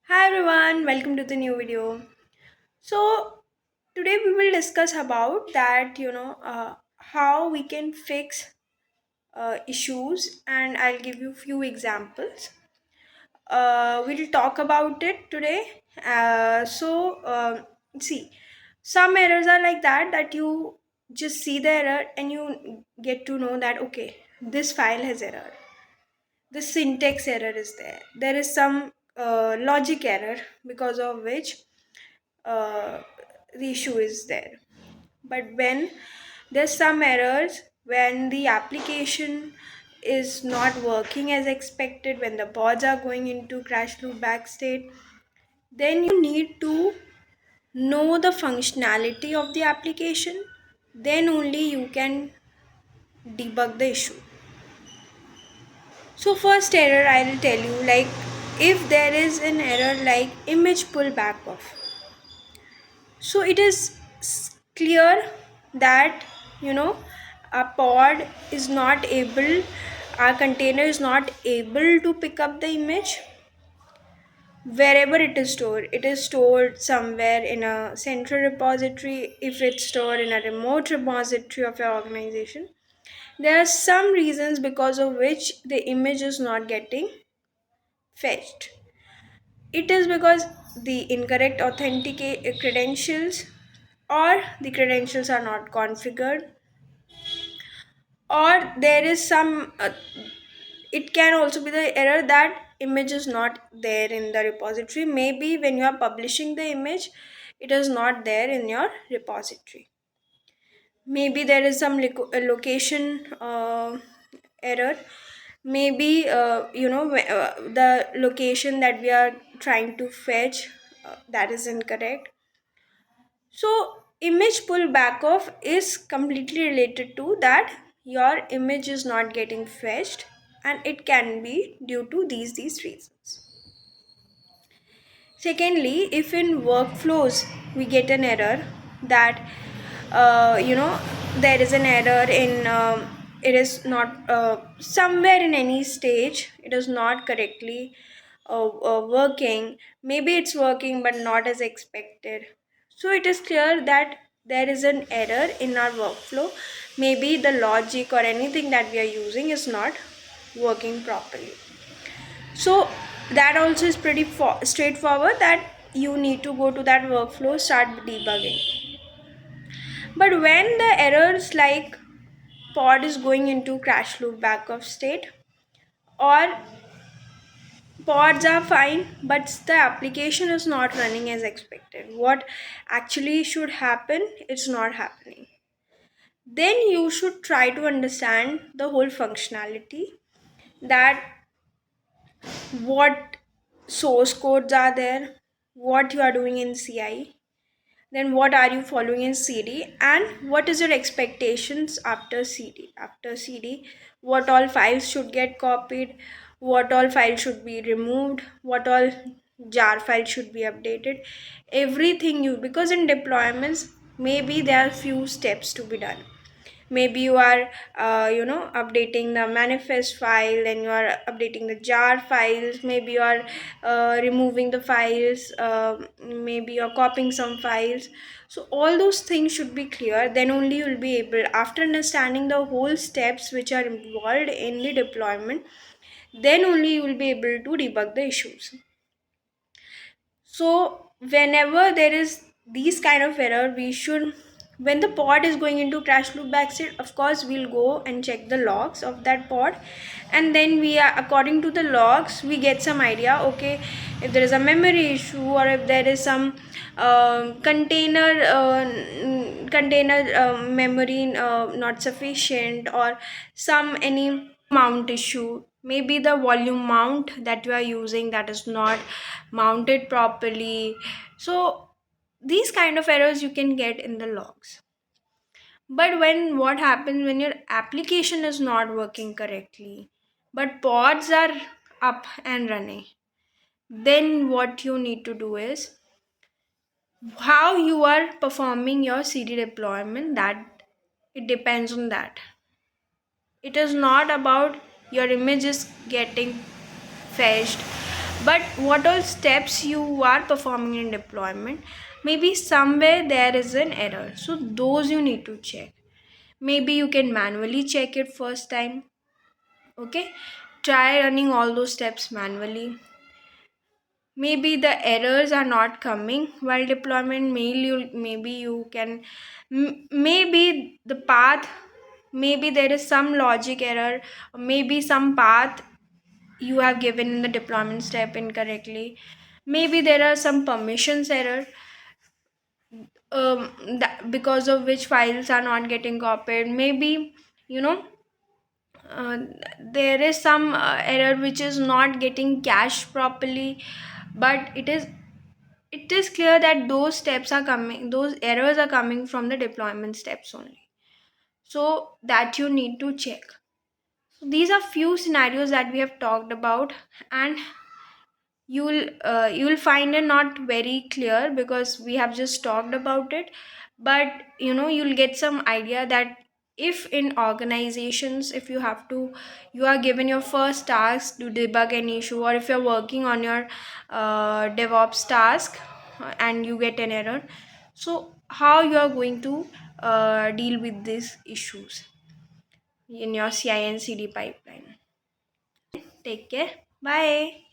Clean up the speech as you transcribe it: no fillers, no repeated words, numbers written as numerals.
Hi everyone, welcome to the new video. So today we will discuss about how we can fix issues, and I'll give you few examples. We'll talk about it today. See, some errors are like that you just see the error and you get to know that okay, this file has error, the syntax error is there is some logic error because of which uh, the issue is there. But when there's some errors, when the application is not working as expected, when the pods are going into crash loop back state, then you need to know the functionality of the application. Then only you can debug the issue. So first error I'll tell you, like if there is an error like image pull back off. So it is clear that you know our pod is not able, our container is not able to pick up the image wherever it is stored. It is stored somewhere in a central repository. If it's stored in a remote repository of your organization, there are some reasons because of which the image is not getting fetched. It is because the incorrect authenticate credentials, or the credentials are not configured, or there is some it can also be the error that image is not there in the repository. Maybe when you are publishing the image, it is not there in your repository. Maybe there is some location error. Maybe the location that we are trying to fetch, that is incorrect. So image pull back off is completely related to that your image is not getting fetched, and it can be due to these reasons. Secondly, if in workflows we get an error that there is an error in it is not somewhere in any stage, it is not correctly working. Maybe it's working but not as expected. So it is clear that there is an error in our workflow. Maybe the logic or anything that we are using is not working properly. So that also is pretty straightforward, that you need to go to that workflow, start debugging. But when the errors like pod is going into crash loop backup state, or pods are fine but the application is not running as expected, what actually should happen, it's not happening, then you should try to understand the whole functionality, that what source codes are there, what you are doing in CI, then what are you following in CD, and what is your expectations after CD. After CD, what all files should get copied, what all files should be removed, what all jar files should be updated, everything you, because in deployments maybe there are few steps to be done. Maybe you are updating the manifest file, and you are updating the jar files. Maybe you are removing the files, maybe you're copying some files. So all those things should be clear, then only you'll be able, after understanding the whole steps which are involved in the deployment, then only you will be able to debug the issues. So whenever there is these kind of error, we should, when the pod is going into crash loop backstate, of course we'll go and check the logs of that pod, and then we are, according to the logs, we get some idea, okay, if there is a memory issue, or if there is some container memory not sufficient, or some any mount issue. Maybe the volume mount that you are using, that is not mounted properly. So these kind of errors you can get in the logs. But when what happens when your application is not working correctly, but pods are up and running, then what you need to do is how you are performing your CD deployment, that it depends on that. It is not about your image is getting fetched, but what all steps you are performing in deployment, maybe somewhere there is an error, so those you need to check. Maybe you can manually check it first time. Okay, try running all those steps manually. Maybe the errors are not coming while deployment, maybe you can maybe the path, maybe there is some logic error, or maybe some path you have given in the deployment step incorrectly. Maybe there are some permissions error, because of which files are not getting copied. Maybe you know uh, there is some error which is not getting cached properly, but it is clear that those errors are coming from the deployment steps only, so that you need to check. So these are few scenarios that we have talked about, and you'll find it not very clear because we have just talked about it, but you'll get some idea that if in organizations, if you are given your first task to debug an issue, or if you're working on your DevOps task, and you get an error, so how you are going to deal with these issues in your CI and CD pipeline. Take care. Bye.